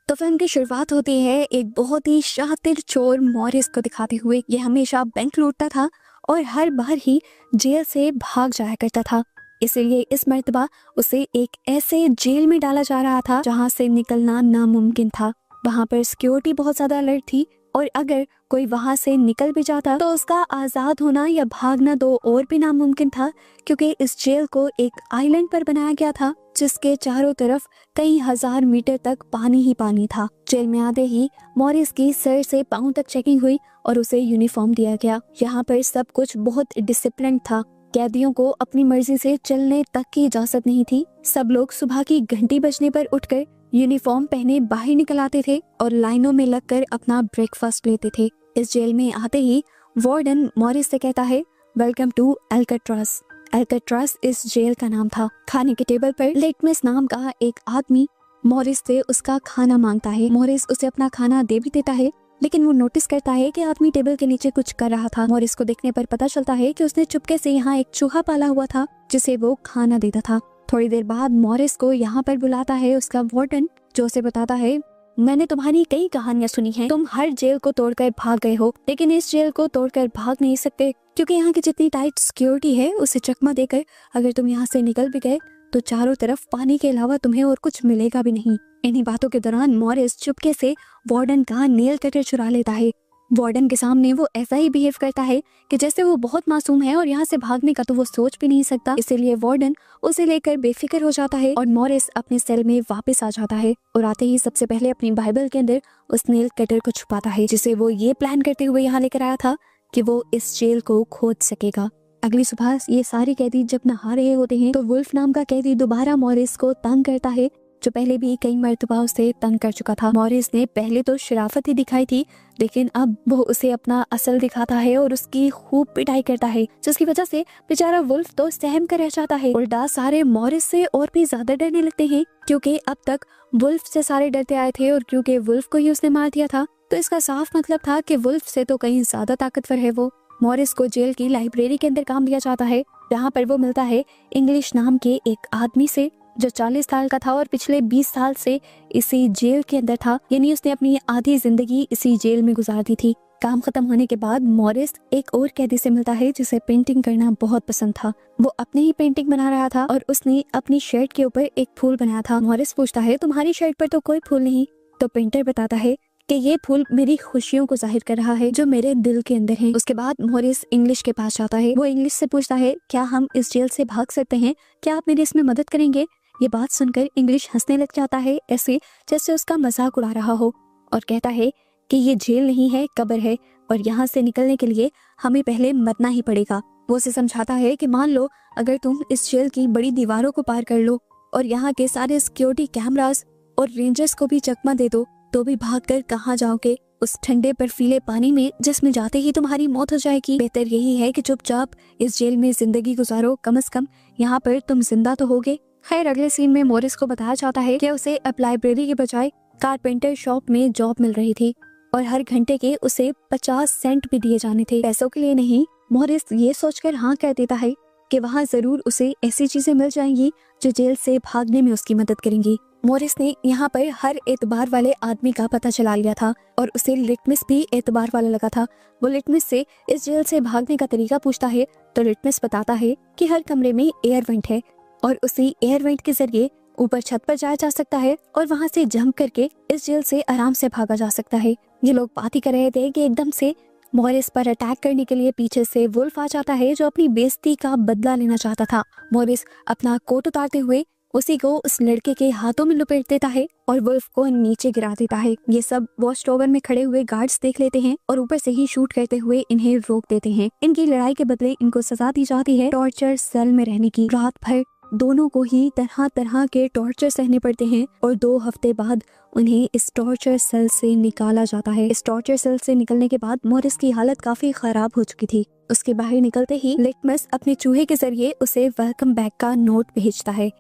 तो फिल्म की शुरुआत होती है एक बहुत ही शातिर चोर मॉरिस को दिखाते हुए। ये हमेशा बैंक लूटता था और हर बार ही जेल से भाग जाया करता था। इसलिए इस मर्तबा उसे एक ऐसे जेल में डाला जा रहा था जहां से निकलना नामुमकिन था। वहां पर सिक्योरिटी बहुत ज्यादा अलर्ट थी और अगर कोई वहां से निकल भी जाता तो उसका आजाद होना या भागना दो और भी नामुमकिन था, क्योंकि इस जेल को एक आइलैंड पर बनाया गया था जिसके चारों तरफ कई हजार मीटर तक पानी ही पानी था। जेल में आते ही मॉरिस की सर से पांव तक चेकिंग हुई और उसे यूनिफॉर्म दिया गया। यहाँ पर सब कुछ बहुत डिसिप्लिन था। कैदियों को अपनी मर्जी से चलने तक की इजाजत नहीं थी। सब लोग सुबह की घंटी बजने पर उठकर यूनिफॉर्म पहने बाहर निकल आते थे और लाइनों में लगकर अपना ब्रेकफास्ट लेते थे। इस जेल में आते ही वार्डन मॉरिस से कहता है, वेलकम टू अल्काट्राज। अल्काट्राज इस जेल का नाम था। खाने के टेबल पर लिटमस नाम का एक आदमी मॉरिस से उसका खाना मांगता है। मॉरिस उसे अपना खाना दे भी देता है, लेकिन वो नोटिस करता है कि आदमी टेबल के नीचे कुछ कर रहा था। मॉरिस को देखने पर पता चलता है कि उसने चुपके से यहाँ एक चूहा पाला हुआ था जिसे वो खाना देता था। थोड़ी देर बाद मॉरिस को यहाँ पर बुलाता है उसका वार्डन, जो उसे बताता है, मैंने तुम्हारी कई कहानियां सुनी हैं। तुम हर जेल को तोड़कर भाग गए हो, लेकिन इस जेल को तोड़कर भाग नहीं सकते, क्योंकि यहाँ की जितनी टाइट सिक्योरिटी है उसे चकमा देकर अगर तुम यहाँ से निकल भी गए तो चारों तरफ पानी के अलावा तुम्हें और कुछ मिलेगा भी नहीं। इन्हीं बातों के दौरान मॉरिस चुपके से वार्डन का नेल कटर चुरा लेता है। वार्डन के सामने वो ऐसा ही बिहेव करता है कि जैसे वो बहुत मासूम है और यहाँ से भागने का तो वो सोच भी नहीं सकता। इसीलिए वार्डन उसे लेकर बेफिक्र हो जाता है और मॉरिस अपने सेल में वापस आ जाता है और आते ही सबसे पहले अपनी बाइबल के अंदर उस नेल कटर को छुपाता है, जिसे वो ये प्लान करते हुए यहाँ लेकर आया था कि वो इस जेल को खोद सकेगा। अगली सुबह ये सारे कैदी जब नहा रहे होते हैं तो वुल्फ नाम का कैदी दोबारा मॉरिस को तंग करता है, जो पहले भी कई मर्तबा उसे तंग कर चुका था। मॉरिस ने पहले तो शराफत ही दिखाई थी, लेकिन अब वो उसे अपना असल दिखाता है और उसकी खूब पिटाई करता है, जिसकी वजह से बेचारा वुल्फ तो सहम कर रह जाता है। उल्टा सारे मॉरिस से और भी ज्यादा डरने लगते हैं, क्योंकि अब तक वुल्फ से सारे डरते आए थे और क्योंकि वुल्फ को ही उसने मार दिया था तो इसका साफ मतलब था कि वुल्फ से तो कहीं ज्यादा ताकतवर है वो। मॉरिस को जेल की लाइब्रेरी के अंदर काम दिया जाता है, जहाँ पर वो मिलता है इंग्लिश नाम के एक आदमी से जो 40 साल का था और पिछले 20 साल से इसी जेल के अंदर था, यानी उसने अपनी आधी जिंदगी इसी जेल में गुजार दी थी। काम खत्म होने के बाद मॉरिस एक और कैदी से मिलता है जिसे पेंटिंग करना बहुत पसंद था। वो अपने ही पेंटिंग बना रहा था और उसने अपनी शर्ट के ऊपर एक फूल बनाया था। मॉरिस पूछता है, तुम्हारी शर्ट पर तो कोई फूल नहीं। तो पेंटर बताता है कि ये फूल मेरी खुशियों को जाहिर कर रहा है जो मेरे दिल के अंदर है। उसके बाद मॉरिस इंग्लिश के पास जाता है। वो इंग्लिश से पूछता है, क्या हम इस जेल से भाग सकते हैं? क्या आप मेरी इसमें मदद करेंगे? ये बात सुनकर इंग्लिश हंसने लग जाता है, ऐसे जैसे उसका मजाक उड़ा रहा हो, और कहता है कि ये जेल नहीं है, कब्र है, और यहाँ से निकलने के लिए हमें पहले मरना ही पड़ेगा। वो उसे समझाता है कि मान लो अगर तुम इस जेल की बड़ी दीवारों को पार कर लो और यहाँ के सारे सिक्योरिटी कैमरास और रेंजर्स को भी चकमा दे दो, तो भी भागकर कहाँ जाओगे? उस ठंडे बर्फीले पानी में जिसमें जाते ही तुम्हारी मौत हो जाएगी। बेहतर यही है कि चुपचाप इस जेल में जिंदगी गुजारो, कम से कम यहाँ पर तुम जिंदा तो होगे। खैर, अगले सीन में मॉरिस को बताया जाता है कि उसे अब लाइब्रेरी के बजाय कारपेंटर शॉप में जॉब मिल रही थी और हर घंटे के उसे 50 सेंट भी दिए जाने थे। पैसों के लिए नहीं, मॉरिस ये सोचकर हाँ कह देता है कि वहाँ जरूर उसे ऐसी चीजें मिल जाएंगी जो जेल से भागने में उसकी मदद करेंगी। मॉरिस ने यहाँ पर हर एतबार वाले आदमी का पता चला लिया था और उसे लिटमस भी एतबार वाला लगा था। वो लिटमस से इस जेल से भागने का तरीका पूछता है तो लिटमस बताता है कि हर कमरे में एयर वेंट है और उसी एयर वेंट के जरिए ऊपर छत पर जाया जा सकता है और वहाँ से जंप करके इस जेल से आराम से भागा जा सकता है। ये लोग बात ही कर रहे थे कि एकदम से मॉरिस पर अटैक करने के लिए पीछे से वुल्फ आ जाता है, जो अपनी बेइज्जती का बदला लेना चाहता था। मॉरिस अपना कोट उतारते हुए उसी को उस लड़के के हाथों में लपेट देता है और वुल्फ को नीचे गिरा देता है। ये सब वॉच टावर में खड़े हुए गार्ड्स देख लेते हैं और ऊपर से ही शूट करते हुए इन्हें रोक देते हैं। इनकी लड़ाई के बदले इनको सजा दी जाती है टॉर्चर सेल में रहने की। रात भर दोनों को ही तरह तरह के टॉर्चर सहने पड़ते हैं और 2 हफ्ते बाद उन्हें इस टॉर्चर सेल से निकाला जाता है। इस टॉर्चर सेल से निकलने के बाद मॉरिस की हालत काफी खराब हो चुकी थी। उसके बाहर निकलते ही लिटमस अपने चूहे के जरिए उसे वेलकम बैक का नोट भेजता है।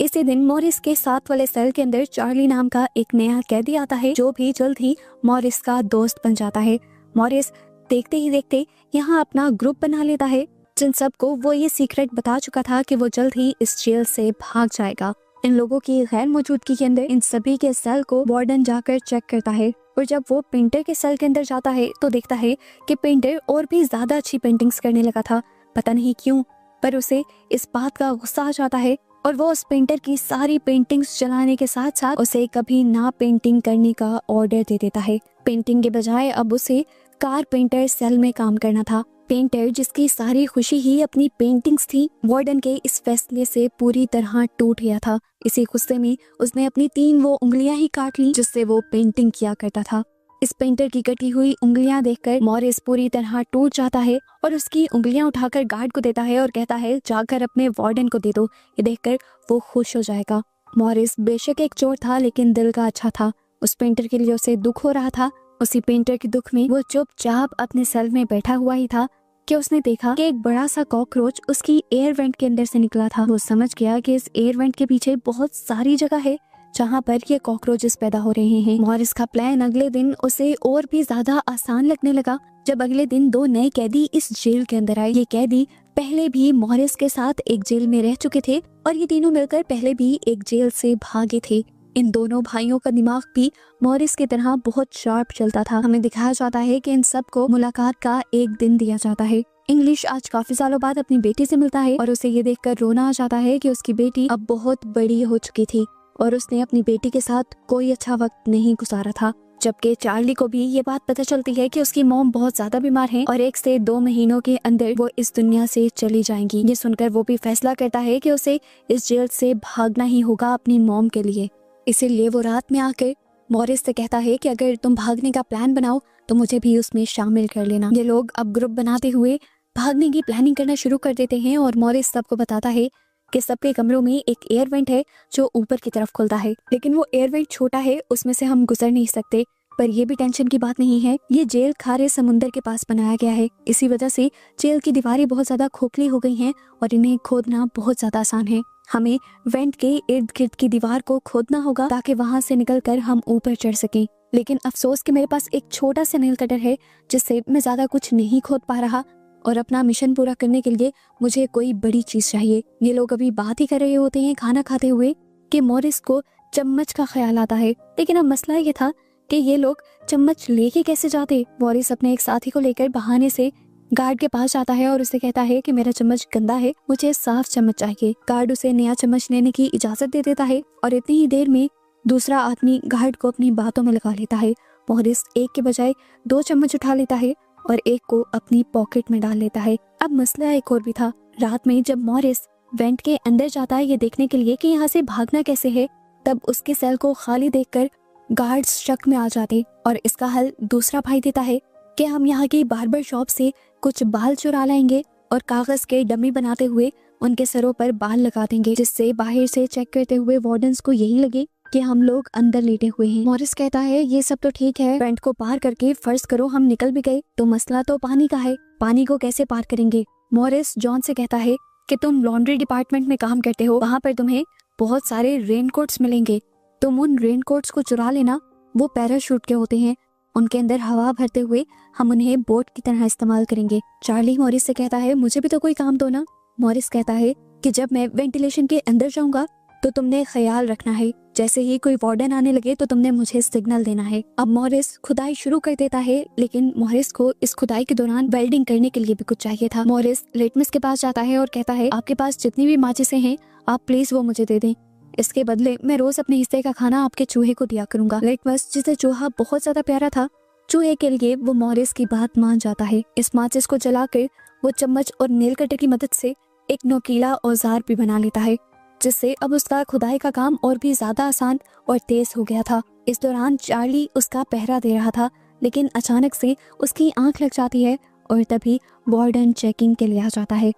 इसी दिन मॉरिस के साथ वाले सेल के अंदर चार्ली नाम का एक नया कैदी आता है, जो भी जल्द ही मॉरिस का दोस्त बन जाता है। मॉरिस देखते ही देखते यहाँ अपना ग्रुप बना लेता है, जिन सबको वो ये सीक्रेट बता चुका था कि वो जल्द ही इस जेल से भाग जाएगा। इन लोगों की गैर मौजूदगी के अंदर इन सभी के सेल को वार्डन जाकर चेक करता है और जब वो पेंटर के सेल के अंदर जाता है तो देखता है कि पेंटर और भी ज्यादा अच्छी पेंटिंग्स करने लगा था। पता नहीं क्यों, पर उसे इस बात का गुस्सा आ जाता है और वो उस पेंटर की सारी पेंटिंग्स जलाने के साथ साथ उसे कभी ना पेंटिंग करने का ऑर्डर दे देता है। पेंटिंग के बजाय अब उसे कारपेंटर सेल में काम करना था। पेंटर, जिसकी सारी खुशी ही अपनी पेंटिंग्स थी, वार्डन के इस फैसले से पूरी तरह टूट गया था। इसी गुस्से में उसने अपनी 3 वो उंगलियां ही काट ली जिससे वो पेंटिंग किया करता था। इस पेंटर की कटी हुई उंगलियां देखकर मॉरिस पूरी तरह टूट जाता है और उसकी उंगलियां उठाकर गार्ड को देता है और कहता है जाकर अपने वार्डन को दे दो। ये देखकर वो खुश हो जाएगा। मॉरिस बेशक एक चोर था लेकिन दिल का अच्छा था। उस पेंटर के लिए उसे दुख हो रहा था। उसी पेंटर के दुख में वो चुपचाप अपने सेल में बैठा हुआ ही था कि उसने देखा कि एक बड़ा सा कॉकरोच उसकी एयर वेंट के अंदर से निकला था। वो समझ गया कि इस एयर वेंट के पीछे बहुत सारी जगह है जहाँ पर ये कॉकरोचेस पैदा हो रहे हैं। मॉरिस का प्लान अगले दिन उसे और भी ज्यादा आसान लगने लगा जब अगले दिन 2 नए कैदी इस जेल के अंदर आए। ये कैदी पहले भी मॉरिस के साथ एक जेल में रह चुके थे और ये तीनों मिलकर पहले भी एक जेल से भागे थे। इन दोनों भाइयों का दिमाग भी मॉरिस की तरह बहुत शार्प चलता था। हमें दिखाया जाता है कि इन सबको मुलाकात का एक दिन दिया जाता है। इंग्लिश आज काफी सालों बाद अपनी बेटी से मिलता है और उसे ये देखकर रोना आ जाता है कि उसकी बेटी अब बहुत बड़ी हो चुकी थी और उसने अपनी बेटी के साथ कोई अच्छा वक्त नहीं गुजारा था। जबकि चार्ली को भी ये बात पता चलती है कि उसकी मॉम बहुत ज्यादा बीमार है और 1 से 2 महीनों के अंदर वो इस दुनिया से चली जाएंगी। ये सुनकर वो भी फैसला करता है कि उसे इस जेल से भागना ही होगा अपनी मॉम के लिए। इसीलिए वो रात में आकर मॉरिस से कहता है कि अगर तुम भागने का प्लान बनाओ तो मुझे भी उसमें शामिल कर लेना। ये लोग अब ग्रुप बनाते हुए भागने की प्लानिंग करना शुरू कर देते हैं और मॉरिस सबको बताता है कि सबके कमरों में एक एयर वेंट है जो ऊपर की तरफ खुलता है, लेकिन वो एयर वेंट छोटा है, उसमें से हम गुजर नहीं सकते। पर ये भी टेंशन की बात नहीं है, ये जेल खारे समुंदर के पास बनाया गया है। इसी वजह से जेल की दीवारें बहुत ज्यादा खोखली हो गई हैं और इन्हें खोदना बहुत ज्यादा आसान है। हमें वेंट के इर्द गिर्द की दीवार को खोदना होगा ताकि वहां से निकलकर हम ऊपर चढ़ सकें। लेकिन अफसोस कि मेरे पास एक छोटा सा नेल कटर है जिससे मैं ज्यादा कुछ नहीं खोद पा रहा और अपना मिशन पूरा करने के लिए मुझे कोई बड़ी चीज चाहिए। ये लोग अभी बात ही कर रहे होते हैं खाना खाते हुए कि मॉरिस को चम्मच का ख्याल आता है। लेकिन अब मसला ये था कि ये लोग चम्मच लेके कैसे जाते। मॉरिस अपने एक साथी को लेकर बहाने से गार्ड के पास जाता है और उसे कहता है कि मेरा चम्मच गंदा है, मुझे साफ चम्मच चाहिए। गार्ड उसे नया चम्मच लेने की इजाजत दे देता है और इतनी ही देर में दूसरा आदमी गार्ड को अपनी बातों में लगा लेता है। मॉरिस एक के बजाय 2 चम्मच उठा लेता है और एक को अपनी पॉकेट में डाल लेता है। अब मसला एक और भी था। रात में जब मॉरिस वेंट के अंदर जाता है ये देखने के लिए कि यहाँ से भागना कैसे है, तब उसके सेल को खाली देखकर गार्ड्स शक में आ जाते और इसका हल दूसरा भाई देता है कि हम यहाँ की बार्बर शॉप से कुछ बाल चुरा लाएंगे और कागज के डमी बनाते हुए उनके सरों पर बाल लगा देंगे, जिससे बाहर से चेक करते हुए वार्डन्स को यही लगे कि हम लोग अंदर लेटे हुए हैं। मॉरिस कहता है ये सब तो ठीक है, वेंट को पार करके फर्ज करो हम निकल भी गए तो मसला तो पानी का है, पानी को कैसे पार करेंगे। मॉरिस जॉन से कहता है कि तुम लॉन्ड्री डिपार्टमेंट में काम करते हो, वहाँ पर तुम्हें बहुत सारे रेनकोट्स मिलेंगे, तुम उन रेनकोट्स को चुरा लेना, वो पैराशूट के होते हैं, उनके अंदर हवा भरते हुए हम उन्हें बोट की तरह इस्तेमाल करेंगे। चार्ली मॉरिस से कहता है मुझे भी तो कोई काम दो ना। मॉरिस कहता है कि जब मैं वेंटिलेशन के अंदर जाऊंगा तो तुमने ख्याल रखना है, जैसे ही कोई वार्डन आने लगे तो तुमने मुझे सिग्नल देना है। अब मॉरिस खुदाई शुरू कर देता है, लेकिन मॉरिस को इस खुदाई के दौरान वेल्डिंग करने के लिए भी कुछ चाहिए था। मॉरिस लिटमस के पास जाता है और कहता है आपके पास जितनी भी माचिसें हैं आप प्लीज वो मुझे दे दें, इसके बदले मैं रोज अपने हिस्से का खाना आपके चूहे को दिया करूंगा। लिटमस, जिसे चूहा बहुत ज्यादा प्यारा था, चूहे के लिए वो मॉरिस की बात मान जाता है। इस माचिस को जलाकर वो चम्मच और नेल कटर की मदद से एक नोकीला औजार भी बना लेता है, जिससे अब उसका खुदाई का काम और भी ज्यादा आसान और तेज हो गया था। इस दौरान चार्ली उसका पहरा दे रहा था, लेकिन अचानक से उसकी आंख लग जाती है और तभी वार्डन चेकिंग के लिए आ जाता है।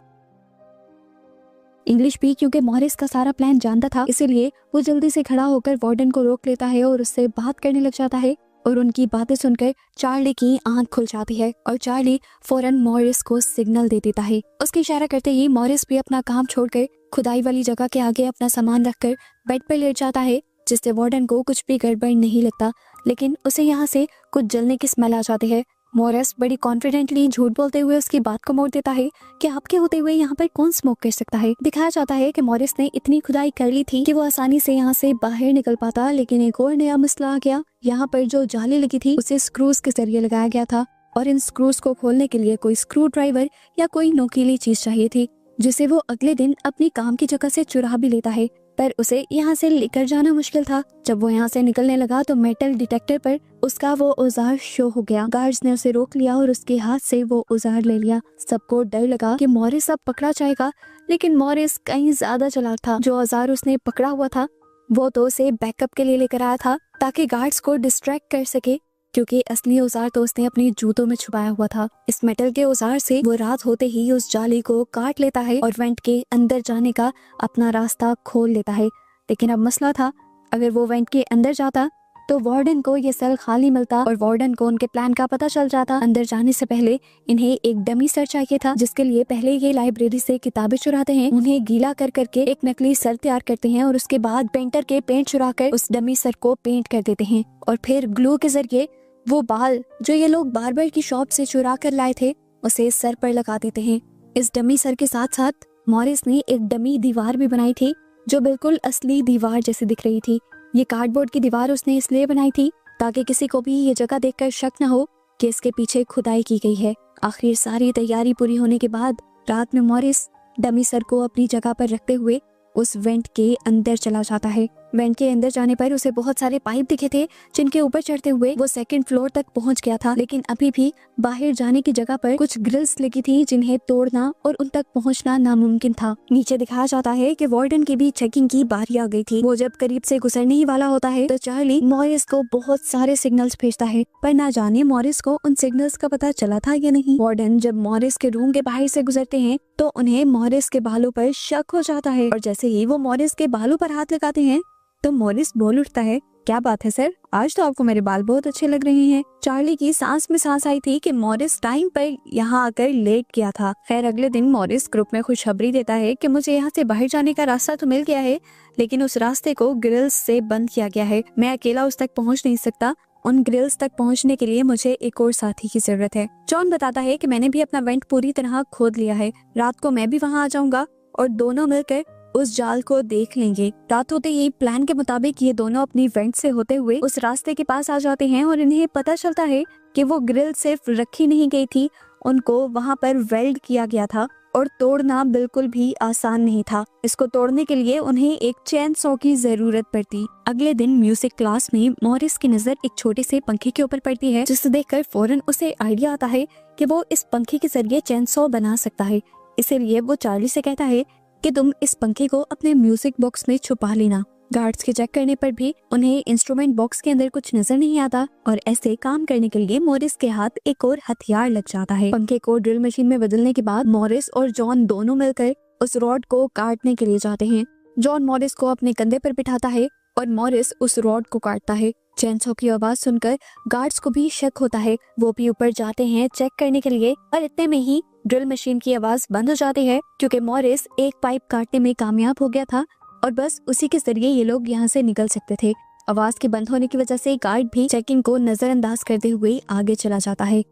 इंग्लिश भी क्योंकि मॉरिस का सारा प्लान जानता था, इसीलिए वो जल्दी से खड़ा होकर वार्डन को रोक लेता है और उससे बात करने लग जाता है और उनकी बातें सुनकर चार्ली की आंख खुल जाती है और चार्ली फौरन मॉरिस को सिग्नल दे देता है। उसके इशारा करते ही मॉरिस भी अपना काम छोड़कर खुदाई वाली जगह के आगे अपना सामान रखकर बेड पर लेट जाता है, जिससे वार्डन को कुछ भी गड़बड़ नहीं लगता, लेकिन उसे यहाँ से कुछ जलने की स्मेल आ जाती है। मॉरिस बड़ी कॉन्फिडेंटली झूठ बोलते हुए उसकी बात को मोड़ देता है कि आपके होते हुए यहाँ पर कौन स्मोक कर सकता है। दिखाया जाता है कि मॉरिस ने इतनी खुदाई कर ली थी कि वो आसानी से यहाँ से बाहर निकल पाता, लेकिन एक और नया मसला आ गया। यहाँ पर जो जाली लगी थी उसे स्क्रूज के जरिए लगाया गया था और इन स्क्रूज को खोलने के लिए कोई स्क्रू ड्राइवर या कोई नोकीली चीज चाहिए थी, जिसे वो अगले दिन अपनी काम की जगह से चुरा भी लेता है, पर उसे यहाँ से लेकर जाना मुश्किल था। जब वो यहाँ से निकलने लगा तो मेटल डिटेक्टर पर उसका वो औजार शो हो गया। गार्ड्स ने उसे रोक लिया और उसके हाथ से वो औजार ले लिया। सबको डर लगा कि मॉरिस अब पकड़ा जाएगा, लेकिन मॉरिस कहीं ज्यादा चालाक था। जो औजार उसने पकड़ा हुआ था वो तो उसे बैकअप के लिए लेकर आया था ताकि गार्ड्स को डिस्ट्रैक्ट कर सके, क्योंकि असली औजार तो उसने अपने जूतों में छुपाया हुआ था। इस मेटल के औजार से वो रात होते ही उस जाली को काट लेता है और वेंट के अंदर जाने का अपना रास्ता खोल लेता है। लेकिन अब मसला था, अगर वो वेंट के अंदर जाता तो वार्डन को ये सेल खाली मिलता और वार्डन को उनके प्लान का पता चल जाता। अंदर जाने से पहले इन्हें एक डमी सर चाहिए था, जिसके लिए पहले ये लाइब्रेरी से किताबें चुराते हैं, उन्हें गीला कर करके एक नकली सर तैयार करते हैं और उसके बाद पेंटर के पेंट चुरा कर उस डमी सर को पेंट कर देते हैं और फिर ग्लू के जरिए वो बाल जो ये लोग बार्बर की शॉप से चुरा कर लाए थे उसे सर पर लगा देते हैं। इस डमी सर के साथ साथ मॉरिस ने एक डमी दीवार भी बनाई थी जो बिल्कुल असली दीवार जैसी दिख रही थी। ये कार्डबोर्ड की दीवार उसने इसलिए बनाई थी ताकि किसी को भी ये जगह देखकर शक न हो कि इसके पीछे खुदाई की गई है। आखिर सारी तैयारी पूरी होने के बाद रात में मॉरिस डमी सर को अपनी जगह पर रखते हुए उस वेंट के अंदर चला जाता है। वेंट के अंदर जाने पर उसे बहुत सारे पाइप दिखे थे जिनके ऊपर चढ़ते हुए वो सेकंड फ्लोर तक पहुंच गया था, लेकिन अभी भी बाहर जाने की जगह पर कुछ ग्रिल्स लगी थी जिन्हें तोड़ना और उन तक पहुंचना नामुमकिन था। नीचे दिखाया जाता है कि वार्डन की भी चेकिंग की बारी आ गई थी। वो जब करीब से गुजरने ही वाला होता है तो चार्ली मॉरिस को बहुत सारे सिग्नल्स भेजता है, पर ना जाने मॉरिस को उन सिग्नल्स का पता चला था या नहीं। वार्डन जब मॉरिस के रूम के बाहर से गुजरते हैं तो उन्हें मॉरिस के बालों पर शक हो जाता है और जैसे ही वो मॉरिस के बालों पर हाथ लगाते हैं तो मॉरिस बोल उठता है, क्या बात है सर, आज तो आपको मेरे बाल बहुत अच्छे लग रहे हैं। चार्ली की सांस में सांस आई थी कि मॉरिस टाइम पर यहाँ आकर लेट गया था। खैर अगले दिन मॉरिस ग्रुप में खुशखबरी देता है कि मुझे यहाँ से बाहर जाने का रास्ता तो मिल गया है, लेकिन उस रास्ते को ग्रिल्स से बंद किया गया है। मैं अकेला उस तक पहुँच नहीं सकता। उन ग्रिल्स तक पहुँचने के लिए मुझे एक और साथी की जरूरत है। जॉन बताता है कि मैंने भी अपना वेंट पूरी तरह खोद लिया है। रात को मैं भी वहाँ आ जाऊंगा और दोनों मिलकर उस जाल को देख लेंगे। रात होते ही प्लान के मुताबिक ये दोनों अपनी वेंट से होते हुए उस रास्ते के पास आ जाते हैं और इन्हें पता चलता है कि वो ग्रिल सिर्फ रखी नहीं गई थी, उनको वहाँ पर वेल्ड किया गया था और तोड़ना बिल्कुल भी आसान नहीं था। इसको तोड़ने के लिए उन्हें एक चेन सॉ की जरूरत पड़ती। अगले दिन म्यूजिक क्लास में मॉरिस की नजर एक छोटे से पंखे के ऊपर पड़ती है, जिसे देखकर फौरन उसे आइडिया आता है कि वो इस पंखे के जरिए चेन सॉ बना सकता है। इसीलिए वो चार्ली से कहता है कि तुम इस पंखे को अपने म्यूजिक बॉक्स में छुपा लेना। गार्ड्स के चेक करने पर भी उन्हें इंस्ट्रूमेंट बॉक्स के अंदर कुछ नजर नहीं आता और ऐसे काम करने के लिए मॉरिस के हाथ एक और हथियार लग जाता है। पंखे को ड्रिल मशीन में बदलने के बाद मॉरिस और जॉन दोनों मिलकर उस रॉड को काटने के लिए जाते हैं। जॉन मॉरिस को अपने कंधे पर बिठाता है और मॉरिस उस रॉड को काटता है। चेनसॉ की आवाज सुनकर गार्ड्स को भी शक होता है। वो भी ऊपर जाते हैं चेक करने के लिए और इतने में ही ड्रिल मशीन की आवाज बंद हो जाती है, क्योंकि मॉरिस एक पाइप काटने में कामयाब हो गया था और बस उसी के जरिए ये लोग यहाँ से निकल सकते थे। आवाज के बंद होने की वजह से गार्ड भी चेकिंग को नजरअंदाज करते हुए आगे चला जाता है।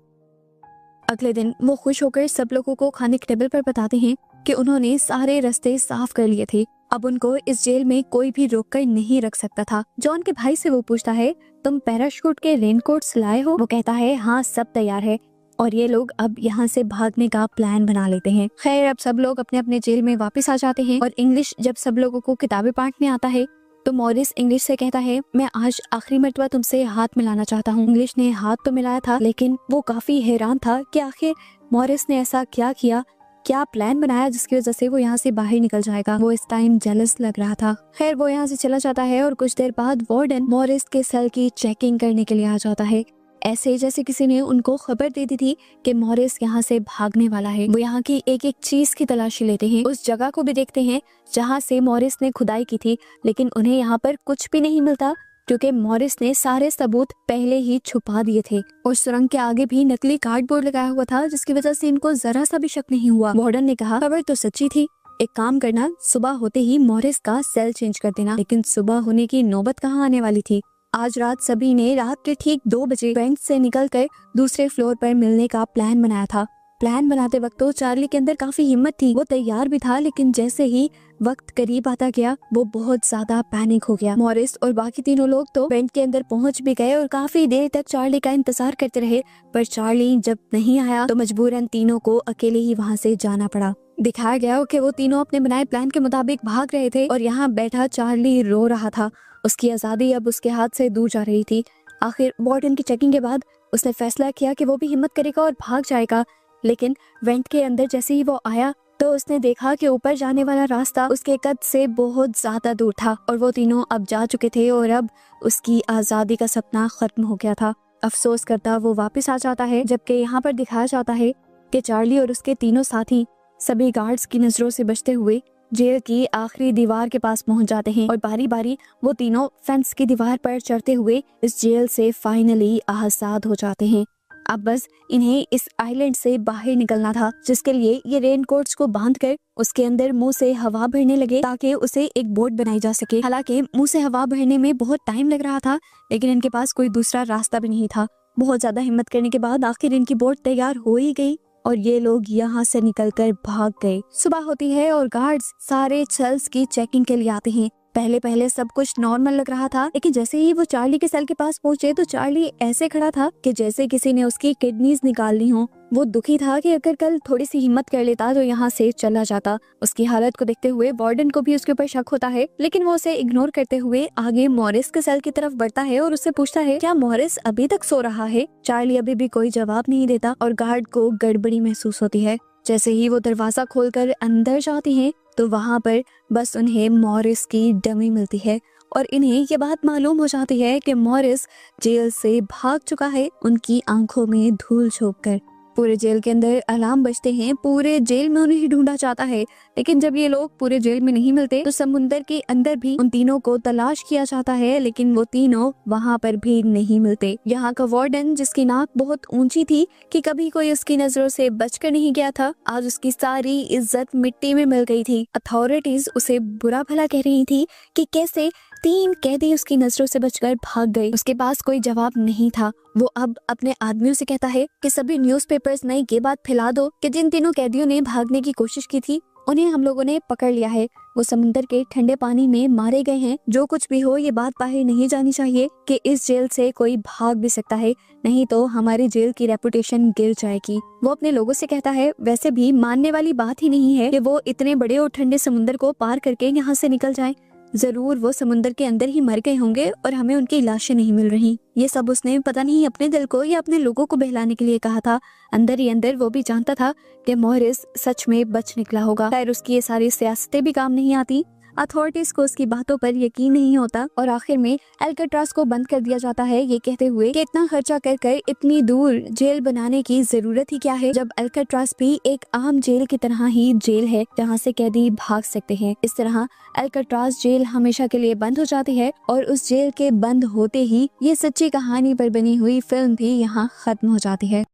अगले दिन वो खुश होकर सब लोगों को खाने के टेबल पर बताते हैं कि उन्होंने सारे रास्ते साफ कर लिए थे। अब उनको इस जेल में कोई भी रोककर नहीं रख सकता था। जॉन के भाई से वो पूछता है, तुम पैराशूट के रेनकोट्स लाए हो? वो कहता है, हाँ सब तैयार है। और ये लोग अब यहाँ से भागने का प्लान बना लेते हैं। खैर अब सब लोग अपने अपने जेल में वापस आ जाते हैं और इंग्लिश जब सब लोगों को किताबें बांटने आता है तो मॉरिस इंग्लिश से कहता है, मैं आज आखिरी मर्तबा तुमसे हाथ मिलाना चाहता हूँ। इंग्लिश ने हाथ तो मिलाया था, लेकिन वो काफी हैरान था कि आखिर मॉरिस ने ऐसा क्या किया, क्या प्लान बनाया जिसकी वजह से वो यहाँ से बाहर निकल जाएगा। वो इस टाइम जेलस लग रहा था। खैर वो यहाँ से चला जाता है और कुछ देर बाद वार्डन मॉरिस के सेल की चेकिंग करने के लिए आ जाता है, ऐसे जैसे किसी ने उनको खबर दे दी थी कि मॉरिस यहाँ से भागने वाला है। वो यहाँ की एक एक चीज की तलाशी लेते हैं, उस जगह को भी देखते हैं जहाँ से मॉरिस ने खुदाई की थी, लेकिन उन्हें यहाँ पर कुछ भी नहीं मिलता क्योंकि मॉरिस ने सारे सबूत पहले ही छुपा दिए थे। उस सुरंग के आगे भी नकली कार्डबोर्ड लगाया हुआ था, जिसकी वजह से इनको जरा सा भी शक नहीं हुआ। वार्डन ने कहा, खबर तो सच्ची थी, एक काम करना, सुबह होते ही मॉरिस का सेल चेंज कर देना। लेकिन सुबह होने की नौबत कहाँ आने वाली थी। आज रात सभी ने रात के ठीक 2 बजे बैंक से निकलकर दूसरे फ्लोर पर मिलने का प्लान बनाया था। प्लान बनाते वक्त तो चार्ली के अंदर काफी हिम्मत थी, वो तैयार भी था, लेकिन जैसे ही वक्त करीब आता गया वो बहुत ज्यादा पैनिक हो गया। मॉरिस और बाकी तीनों लोग तो बैंक के अंदर पहुंच भी गए और काफी देर तक चार्ली का इंतजार करते रहे, पर चार्ली जब नहीं आया तो मजबूरन तीनों को अकेले ही वहां से जाना पड़ा। दिखाया गया कि वो तीनों अपने बनाए प्लान के मुताबिक भाग रहे थे और यहाँ बैठा चार्ली रो रहा था। उसकी आजादी अब उसके हाथ से दूर जा रही थी। आखिर वार्डन की चेकिंग के बाद उसने फैसला किया कि वो भी हिम्मत करेगा और भाग जाएगा, लेकिन वेंट के अंदर जैसे ही वो आया तो उसने देखा कि ऊपर जाने वाला रास्ता उसके कद से बहुत ज्यादा दूर था और वो तीनों अब जा चुके थे और अब उसकी आजादी का सपना खत्म हो गया था। अफसोस करता वो वापस आ जाता है, जबकि यहाँ पर दिखाया जाता है कि चार्ली और उसके तीनों साथी सभी गार्ड्स की नजरों से बचते हुए जेल की आखिरी दीवार के पास पहुंच जाते हैं और बारी बारी वो तीनों फेंस की दीवार पर चढ़ते हुए इस जेल से फाइनली आजाद हो जाते हैं। अब बस इन्हें इस आइलैंड से बाहर निकलना था, जिसके लिए ये रेनकोट्स को बांधकर उसके अंदर मुंह से हवा भरने लगे ताकि उसे एक बोट बनाई जा सके। हालांकि मुंह से हवा भरने में बहुत टाइम लग रहा था, लेकिन इनके पास कोई दूसरा रास्ता भी नहीं था। बहुत ज्यादा हिम्मत करने के बाद आखिर इनकी बोट तैयार हो ही गई और ये लोग यहाँ से निकलकर भाग गए। सुबह होती है और गार्ड्स सारे सेल्स की चेकिंग के लिए आते हैं। पहले पहले सब कुछ नॉर्मल लग रहा था, लेकिन जैसे ही वो चार्ली के सेल के पास पहुंचे तो चार्ली ऐसे खड़ा था कि जैसे किसी ने उसकी किडनीज निकाल ली हो। वो दुखी था कि अगर कल थोड़ी सी हिम्मत कर लेता तो यहाँ से चला जाता। उसकी हालत को देखते हुए वार्डन को भी उसके ऊपर शक होता है, लेकिन वो उसे इग्नोर करते हुए आगे मॉरिस के सेल की तरफ बढ़ता है और उससे पूछता है क्या मॉरिस अभी तक सो रहा है। चार्ली अभी भी कोई जवाब नहीं देता और गार्ड को गड़बड़ी महसूस होती है। जैसे ही वो दरवाजा खोलकर अंदर जाती हैं तो वहाँ पर बस उन्हें मॉरिस की डमी मिलती है और इन्हें ये बात मालूम हो जाती है कि मॉरिस जेल से भाग चुका है, उनकी आंखों में धूल झोंककर। पूरे जेल के अंदर अलार्म बजते हैं, पूरे जेल में उन्हें ढूंढा जाता है, लेकिन जब ये लोग पूरे जेल में नहीं मिलते तो समुंदर के अंदर भी उन तीनों को तलाश किया जाता है, लेकिन वो तीनों वहाँ पर भी नहीं मिलते। यहाँ का वार्डन, जिसकी नाक बहुत ऊंची थी कि कभी कोई उसकी नजरों से बचकर नहीं गया था, आज उसकी सारी इज्जत मिट्टी में मिल गई थी। अथॉरिटीज उसे बुरा भला कह रही थी कि कैसे 3 कैदी उसकी नजरों से बचकर भाग गए। उसके पास कोई जवाब नहीं था। वो अब अपने आदमियों से कहता है कि सभी न्यूज़पेपर्स में ये बात फैला दो कि जिन तीनों कैदियों ने भागने की कोशिश की थी उन्हें हम लोगों ने पकड़ लिया है। वो समुद्र के ठंडे पानी में मारे गए हैं। जो कुछ भी हो ये बात बाहर नहीं जानी चाहिए कि इस जेल से कोई भाग भी सकता है, नहीं तो हमारी जेल की रेपुटेशन गिर जाएगी। वो अपने लोगों से कहता है वैसे भी मानने वाली बात ही नहीं है कि वो इतने बड़े और ठंडे समुद्र को पार करके यहाँ से निकल जाए। जरूर वो समुद्र के अंदर ही मर गए होंगे और हमें उनकी लाशें नहीं मिल रही। ये सब उसने पता नहीं अपने दिल को या अपने लोगों को बहलाने के लिए कहा था। अंदर ही अंदर वो भी जानता था कि मॉरिस सच में बच निकला होगा। खैर उसकी ये सारी सियासतें भी काम नहीं आती। अथॉरिटीज को उसकी बातों पर यकीन नहीं होता और आखिर में अल्काट्राज को बंद कर दिया जाता है, ये कहते हुए कि इतना खर्चा कर कर इतनी दूर जेल बनाने की जरूरत ही क्या है, जब अल्काट्राज भी एक आम जेल की तरह ही जेल है जहाँ से कैदी भाग सकते हैं। इस तरह अल्काट्राज जेल हमेशा के लिए बंद हो जाती है और उस जेल के बंद होते ही ये सच्ची कहानी पर बनी हुई फिल्म भी यहाँ खत्म हो जाती है।